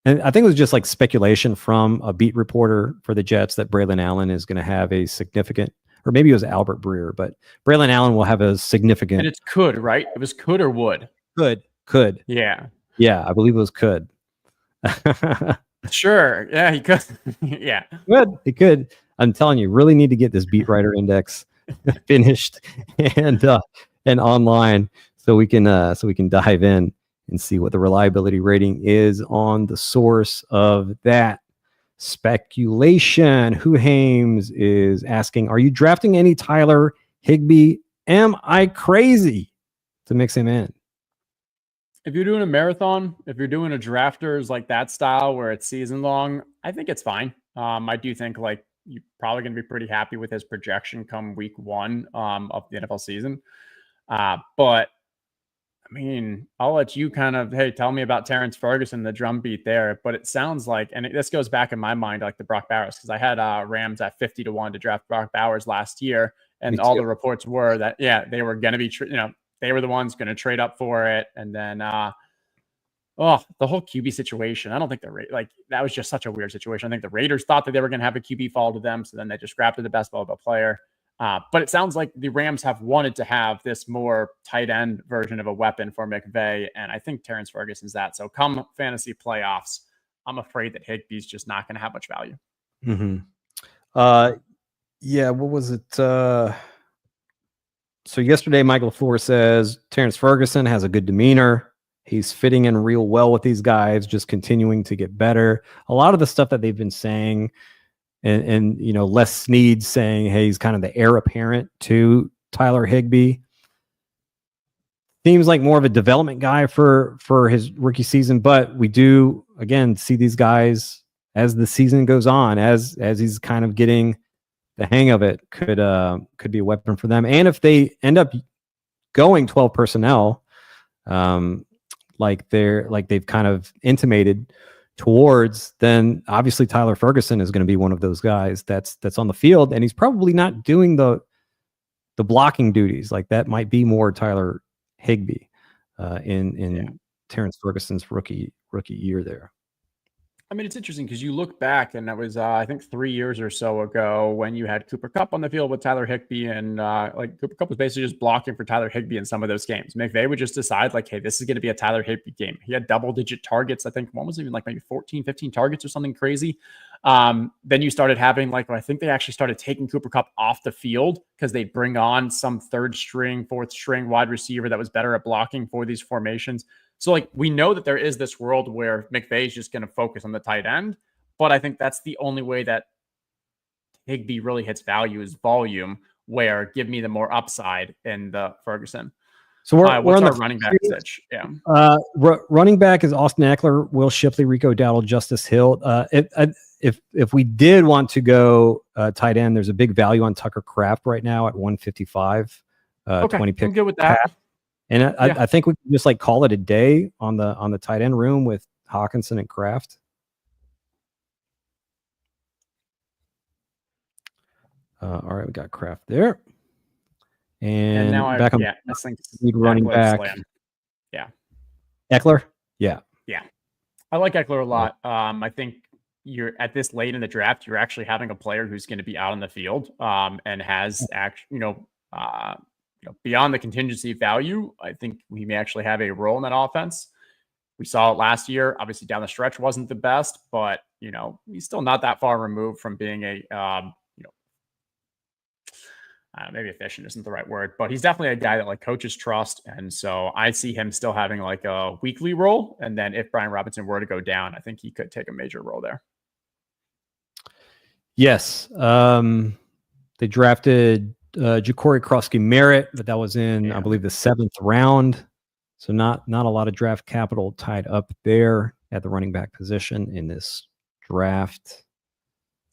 And I think it was just like speculation from a beat reporter for the Jets that Braylon Allen is going to have a significant, or maybe it was Albert Breer, but Braylon Allen will have a significant. And it's could, right? It was could or would? Could. Yeah. Yeah, I believe it was could. Sure. Yeah, he could. Yeah. He could. I'm telling you, really need to get this beat writer index finished and online so we can dive in and see what the reliability rating is on the source of that speculation. Who Hames is asking, are you drafting any Tyler Higbee? Am I crazy to mix him in? If you're doing a marathon, if you're doing a drafters like that style where it's season long, I think it's fine. I do think like you're probably going to be pretty happy with his projection come week 1 of the NFL season. But I mean, I'll let you kind of, tell me about Terrence Ferguson, the drum beat there. But it sounds like, and this goes back in my mind, like the Brock Bowers, because I had Rams at 50-1 to draft Brock Bowers last year. And all the reports were that, they were going to be, they were the ones going to trade up for it. And then, the whole QB situation, I don't think that was just such a weird situation. I think the Raiders thought that they were going to have a QB fall to them. So then they just drafted the best available player. But it sounds like the Rams have wanted to have this more tight end version of a weapon for McVay. And I think Terrence Ferguson's that. So come fantasy playoffs, I'm afraid that Higbee's just not going to have much value. Yeah, what was it? So yesterday, Michael LaFleur says Terrence Ferguson has a good demeanor. He's fitting in real well with these guys, just continuing to get better. A lot of the stuff that they've been saying, and Les Snead saying, hey, he's kind of the heir apparent to Tyler Higbee. Seems like more of a development guy for his rookie season, but we do again see these guys as the season goes on, as he's kind of getting the hang of it, could be a weapon for them. And if they end up going 12 personnel, like they've kind of intimated towards, then obviously Tyler Ferguson is going to be one of those guys that's on the field, and he's probably not doing the blocking duties. Like that might be more Tyler Higbee in Terrence Ferguson's rookie year there. I mean, it's interesting because you look back, and that was I think 3 years or so ago when you had Cooper Kupp on the field with Tyler Higbee, and like Cooper Kupp was basically just blocking for Tyler Higbee in some of those games. McVay would just decide like, hey, this is going to be a Tyler Higbee game. He had double-digit targets. I think one was even like maybe 14, 15 targets or something crazy. Then you started having like, I think they actually started taking Cooper Kupp off the field because they'd bring on some third string, fourth string wide receiver that was better at blocking for these formations. So like we know that there is this world where McVay is just going to focus on the tight end, but I think that's the only way that Higbee really hits value is volume, where give me the more upside in the Ferguson. So we're on our the running back pitch. Yeah. Running back is Austin Eckler, Will Shipley, Rico Dowdle, Justice Hill. If we did want to go tight end, there's a big value on Tucker Kraft right now at 155. Okay, 20 pick. I'm good with that. And I think we can just like call it a day on the tight end room with Hawkinson and Kraft. All right, we got Kraft there. And now back on I think running back. Slam. Yeah. Eckler? Yeah. Yeah. I like Eckler a lot. I think you're at this late in the draft, you're actually having a player who's going to be out on the field and has beyond the contingency value. I think we may actually have a role in that offense. We saw it last year. Obviously down the stretch wasn't the best, but he's still not that far removed from being a, maybe efficient isn't the right word, but he's definitely a guy that like coaches trust. And so I see him still having like a weekly role. And then if Brian Robinson were to go down, I think he could take a major role there. Yes. They drafted Ja'Cory Krosky-Merritt, but that was in, I believe, the 7th round. So not a lot of draft capital tied up there at the running back position in this draft.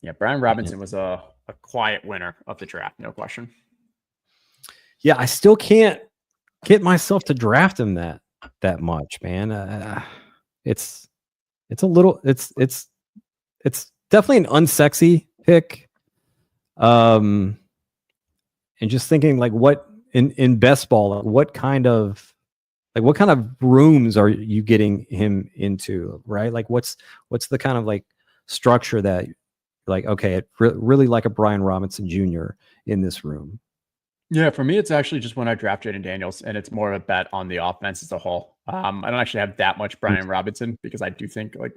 Yeah, Brian Robinson was a quiet winner of the draft, no question. Yeah, I still can't get myself to draft him that much, man. It's definitely an unsexy pick. And just thinking like what in best ball, like what kind of rooms are you getting him into, right? Like what's the kind of like structure that like, okay, really like a Brian Robinson Jr. in this room. Yeah, for me, it's actually just when I draft Jaden Daniels, and it's more of a bet on the offense as a whole. I don't actually have that much Brian Robinson because I do think like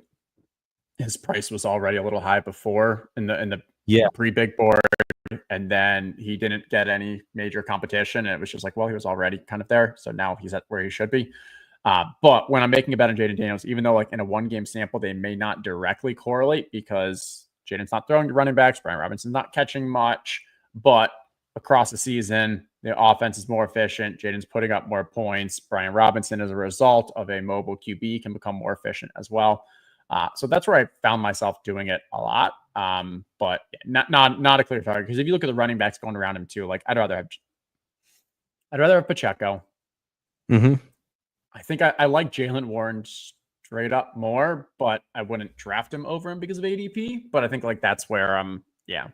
his price was already a little high before in the pre-big board, and then he didn't get any major competition, and it was just like, well, he was already kind of there, so now he's at where he should be. But when I'm making a bet on Jaden Daniels, even though like in a one-game sample they may not directly correlate because Jaden's not throwing to running backs, Brian Robinson's not catching much, but across the season, the offense is more efficient. Jaden's putting up more points. Brian Robinson, as a result of a mobile QB, can become more efficient as well. So that's where I found myself doing it a lot. But not a clear target, because if you look at the running backs going around him too, like I'd rather have Pacheco. Mm-hmm. I think I like Jaylen Warren straight up more, but I wouldn't draft him over him because of ADP. But I think like that's where Yeah,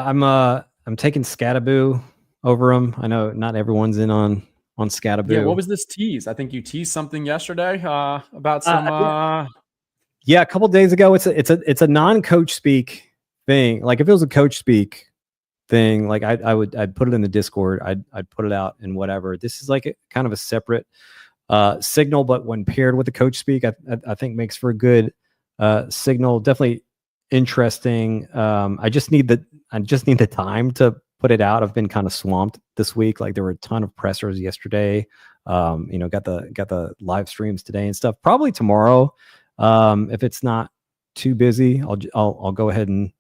I'm taking Scatterboo over him. I know not everyone's in on Scatterboo. Yeah, what was this tease? I think you teased something yesterday about some. Yeah, a couple days ago. It's a non-coach speak thing. Like if it was a coach speak thing, like I'd put it in the Discord. I'd put it out and whatever. This is like kind of a separate signal, but when paired with the coach speak, I think makes for a good signal. Definitely interesting. I just need the time to put it out. I've been kind of swamped this week. Like there were a ton of pressers yesterday. Got the live streams today and stuff. Probably tomorrow, if it's not too busy, I'll go ahead and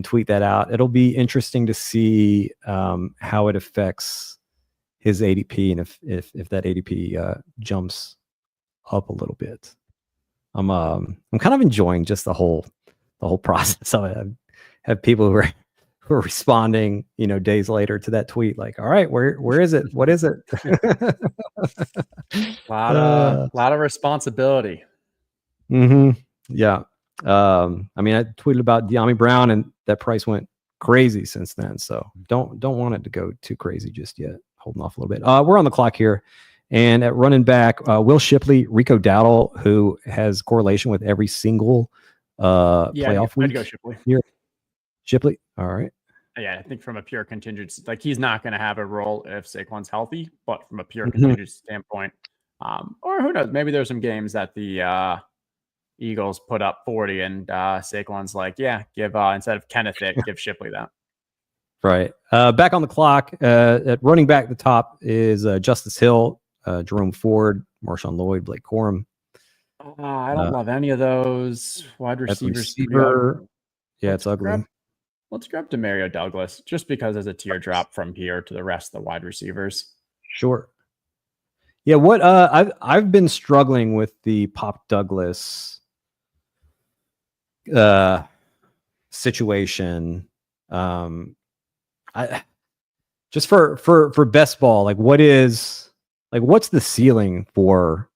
tweet that out. It'll be interesting to see how it affects his ADP and if that ADP jumps up a little bit. I'm kind of enjoying just the whole process. So I have people who are responding, days later to that tweet, like, all right, where is it? What is it? lot of responsibility. Yeah. I mean, I tweeted about De'Ami Brown and that price went crazy since then. So don't want it to go too crazy just yet. Holding off a little bit. We're on the clock here. And at running back, Will Shipley, Rico Dowdle, who has correlation with every single playoff week. I'd go Shipley. Here. Shipley. All right. Yeah, I think from a pure contingency, like he's not going to have a role if Saquon's healthy, but from a pure contingency standpoint, or who knows, maybe there's some games that the Eagles put up 40 and Saquon's like, yeah, give instead of Kenneth it, give Shipley that. Right. Back on the clock at running back, the top is Justice Hill, Jerome Ford, Marshawn Lloyd, Blake Corum. I don't love any of those wide receivers. Yeah, it's ugly. Let's grab Demario Douglas just because there's a teardrop from here to the rest of the wide receivers. Sure. Yeah, what I've been struggling with the Pop Douglas situation. I just for best ball, like what's the ceiling for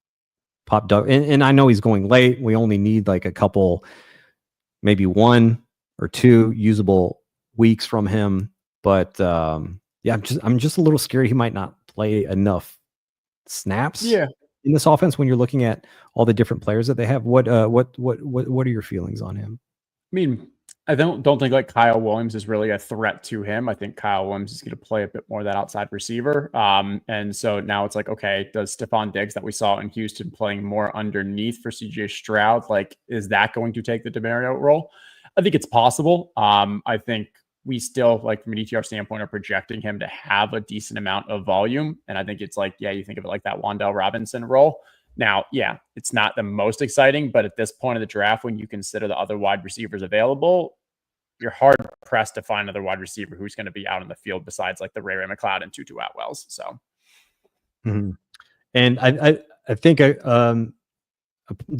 Pop Doug? And I know he's going late. We only need like a couple, maybe 1 or 2 usable weeks from him. But yeah, I'm just a little scared he might not play enough snaps in this offense when you're looking at all the different players that they have. What are your feelings on him? I mean, I don't think like Kyle Williams is really a threat to him. I think Kyle Williams is going to play a bit more of that outside receiver. And so now it's like, okay, does Stephon Diggs that we saw in Houston playing more underneath for CJ Stroud, like, is that going to take the Demario role? I think it's possible. I think we still, like from an ETR standpoint, are projecting him to have a decent amount of volume. And I think it's like, yeah, you think of it like that Wan'Dale Robinson role. Now, yeah, it's not the most exciting, but at this point of the draft, when you consider the other wide receivers available, you're hard pressed to find another wide receiver who's going to be out in the field besides like the Ray McLeod and Tutu Atwells. So, and I think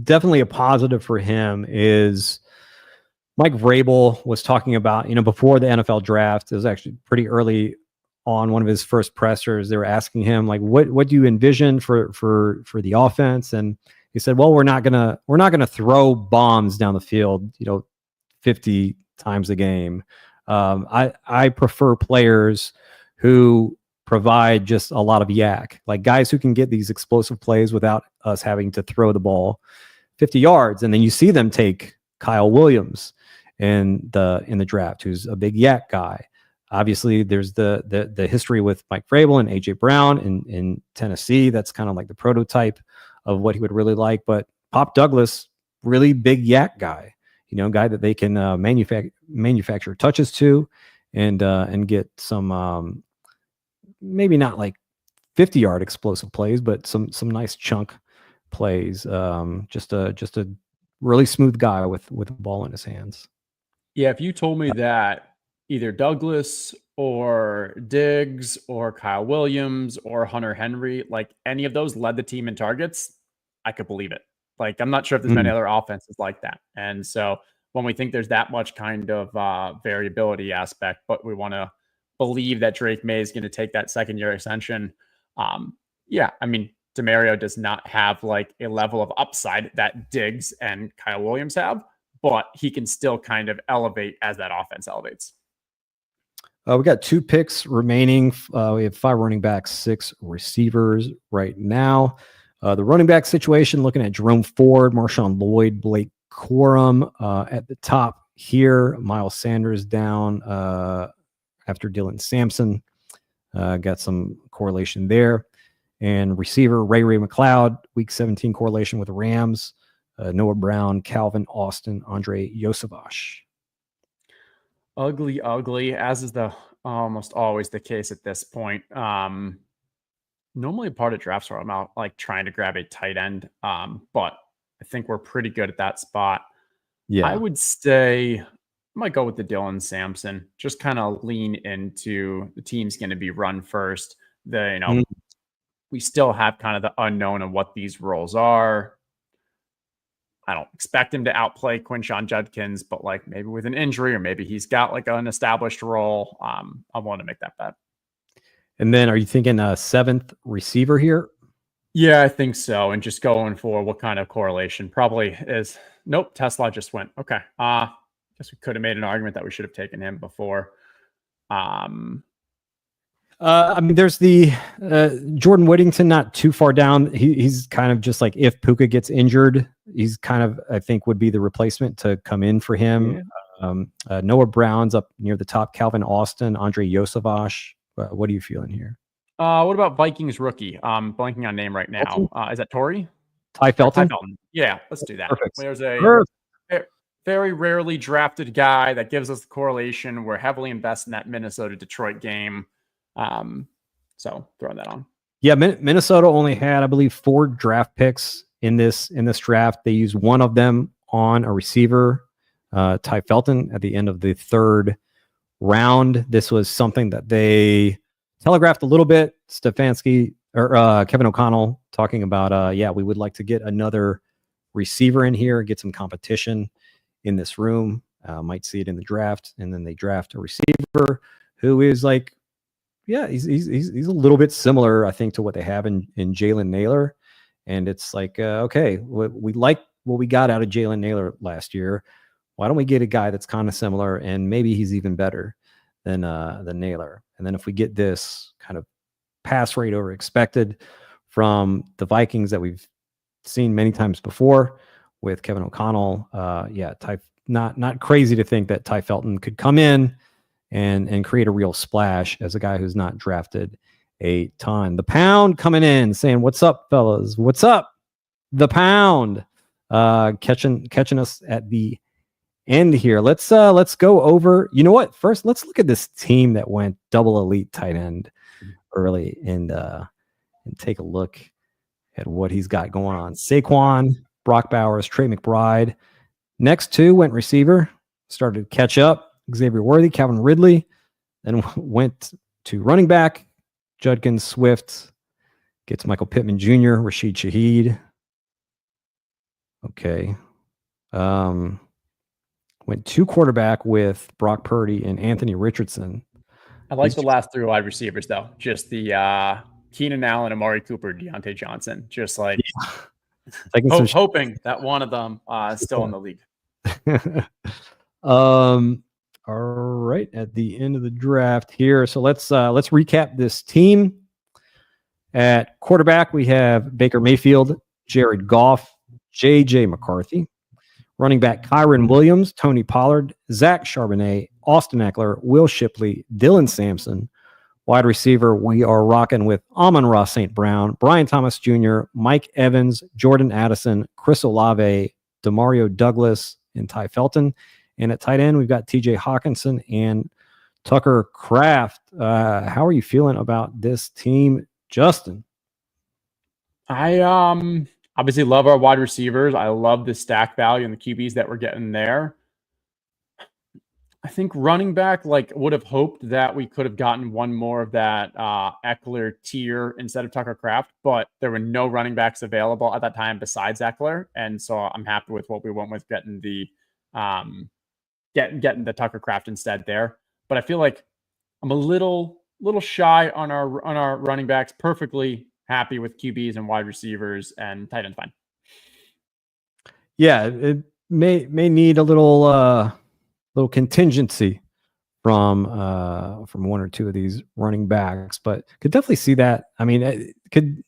definitely a positive for him is Mike Vrabel was talking about, before the NFL draft. It was actually pretty early on, one of his first pressers. They were asking him like, what do you envision for the offense? And he said, well, we're not gonna throw bombs down the field, 50 times a game. I prefer players who provide just a lot of yak, like guys who can get these explosive plays without us having to throw the ball 50 yards. And then you see them take Kyle Williams in the draft, who's a big yak guy. Obviously, there's the history with Mike Vrabel and AJ Brown in Tennessee. That's kind of like the prototype of what he would really like. But Pop Douglas, really big yak guy, guy that they can manufacture touches to, and get some maybe not like 50-yard explosive plays, but some nice chunk plays. Just a really smooth guy with a ball in his hands. Yeah, if you told me that either Douglas or Diggs or Kyle Williams or Hunter Henry, like any of those led the team in targets, I could believe it. Like, I'm not sure if there's many other offenses like that. And so when we think there's that much kind of variability aspect, but we want to believe that Drake May is going to take that second-year extension, yeah, I mean, Demario does not have like a level of upside that Diggs and Kyle Williams have, but he can still kind of elevate as that offense elevates. We got 2 picks remaining. We have 5 running backs, 6 receivers right now. The running back situation, looking at Jerome Ford, Marshawn Lloyd, Blake Corum at the top here. Miles Sanders down after Dylan Sampson. Got some correlation there. And receiver Ray McLeod, week 17 correlation with the Rams. Noah Brown, Calvin Austin, Andre Yosavash. Ugly, as is the almost always the case at this point. Normally part of drafts where I'm out like trying to grab a tight end, but I think we're pretty good at that spot. Yeah, I would say I might go with the Dylan Sampson. Just kind of lean into the team's going to be run first. We still have kind of the unknown of what these roles are. I don't expect him to outplay Quinshon Judkins, but like maybe with an injury or maybe he's got like an established role. I want to make that bet. And then are you thinking a 7th receiver here? Yeah, I think so. And just going for what kind of correlation probably is. Nope. Tesla just went. Okay. Guess we could have made an argument that we should have taken him before. I mean, there's the Jordan Whittington, not too far down. He's kind of just like if Puka gets injured, he's kind of, I think, would be the replacement to come in for him. Yeah. Noah Brown's up near the top. Calvin Austin, Andre Yosavash. What are you feeling here? What about Vikings rookie? Blanking on name right now. Is that Torrey? Ty Felton? Yeah, let's do that. Perfect. There's a very rarely drafted guy that gives us the correlation. We're heavily invested in that Minnesota-Detroit game. So throwing that on. Yeah, Minnesota only had, I believe, 4 draft picks in this draft. They used one of them on a receiver, Ty Felton, at the end of the 3rd round. This was something that they telegraphed a little bit. Stefanski or Kevin O'Connell talking about, we would like to get another receiver in here, get some competition in this room. Might see it in the draft, and then they draft a receiver who is like, he's a little bit similar, I think, to what they have in Jalen Naylor. And it's like, okay, we like what we got out of Jalen Naylor last year. Why don't we get a guy that's kind of similar, and maybe he's even better than Naylor? And then if we get this kind of pass rate over expected from the Vikings that we've seen many times before with Kevin O'Connell, not crazy to think that Ty Felton could come in and create a real splash as a guy who's not drafted a ton. The Pound coming in saying, "What's up, fellas? What's up?" The Pound catching us at the end here. Let's go over. You know what? First, let's look at this team that went double elite tight end early and take a look at what he's got going on. Saquon, Brock Bowers, Trey McBride. Next 2 went receiver, started to catch up. Xavier Worthy, Calvin Ridley, then went to running back. Judkins, Swift, gets Michael Pittman Jr., Rashid Shaheed. Okay. Went 2 quarterback with Brock Purdy and Anthony Richardson. I like the last 3 wide receivers, though. Just the Keenan Allen, Amari Cooper, Deontay Johnson. Just like hoping that one of them is still in the league. All right, at the end of the draft here. So let's recap this team. At quarterback, we have Baker Mayfield, Jared Goff, J.J. McCarthy. Running back, Kyron Williams, Tony Pollard, Zach Charbonnet, Austin Eckler, Will Shipley, Dylan Sampson. Wide receiver, we are rocking with Amon-Ra St. Brown, Brian Thomas Jr., Mike Evans, Jordan Addison, Chris Olave, Demario Douglas, and Ty Felton. And at tight end, we've got TJ Hawkinson and Tucker Kraft. How are you feeling about this team, Justin? I obviously love our wide receivers. I love the stack value and the QBs that we're getting there. I think running back, would have hoped that we could have gotten one more of that Eckler tier instead of Tucker Kraft, but there were no running backs available at that time besides Eckler. And so I'm happy with what we went with, getting the getting the Tucker Kraft instead there. But I feel like I'm a little shy on our running backs. Perfectly happy with QBs and wide receivers, and tight end fine. Yeah, it may need a little contingency from one or two of these running backs, but could definitely see that. I mean, could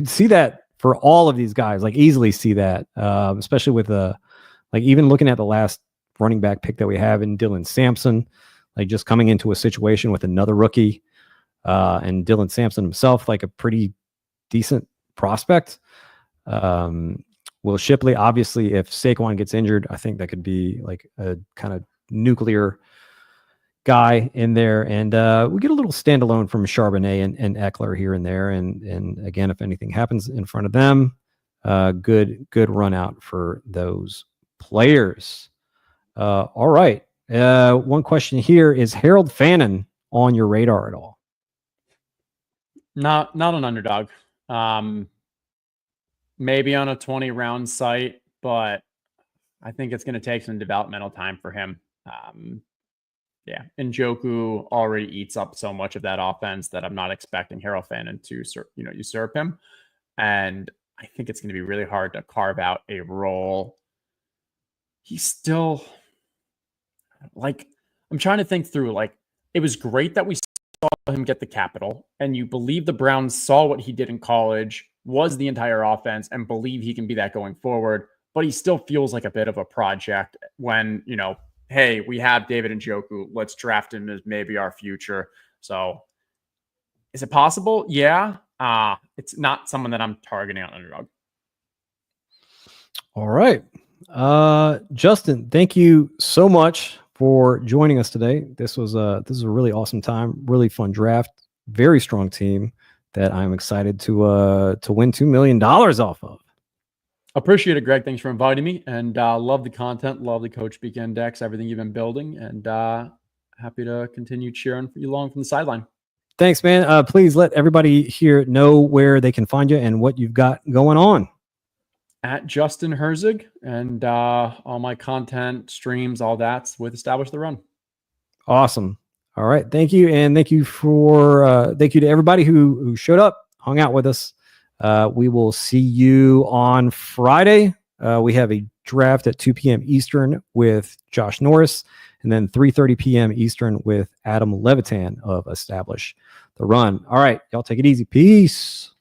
see that for all of these guys, easily see that, especially with even looking at the last running back pick that we have in Dylan Sampson, just coming into a situation with another rookie, and Dylan Sampson himself, a pretty decent prospect. Will Shipley, obviously, if Saquon gets injured, I think that could be like a kind of nuclear guy in there. And we get a little standalone from Charbonnet and Eckler here and there. And again, if anything happens in front of them, good run out for those players. All right. One question here: is Harold Fannin on your radar at all? Not an underdog. Maybe on a 20-round site, but I think it's going to take some developmental time for him. Yeah, Njoku already eats up so much of that offense that I'm not expecting Harold Fannin to usurp him. And I think it's going to be really hard to carve out a role. He's still like, I'm trying to think through, like, it was great that we saw him get the capital, and you believe the Browns saw what he did in college, was the entire offense, and believe he can be that going forward. But he still feels like a bit of a project when, hey, we have David Njoku, let's draft him as maybe our future. So is it possible? Yeah. It's not someone that I'm targeting on Underdog. All right. Justin, thank you so much for joining us today. This is a really awesome time, really fun draft, very strong team that I'm excited to win $2 million off of. Appreciate it, Greg. Thanks for inviting me, and love the content, love the Coach Speak Index, everything you've been building, and happy to continue cheering for you along from the sideline. Thanks, man. Please let everybody here know where they can find you and what you've got going on. At Justin Herzig, and all my content, streams, all that's with Establish the Run. Awesome. All right. Thank you. And thank you to everybody who showed up, hung out with us. We will see you on Friday. We have a draft at 2 p.m. Eastern with Josh Norris, and then 3:30 p.m. Eastern with Adam Levitan of Establish the Run. All right. Y'all take it easy. Peace.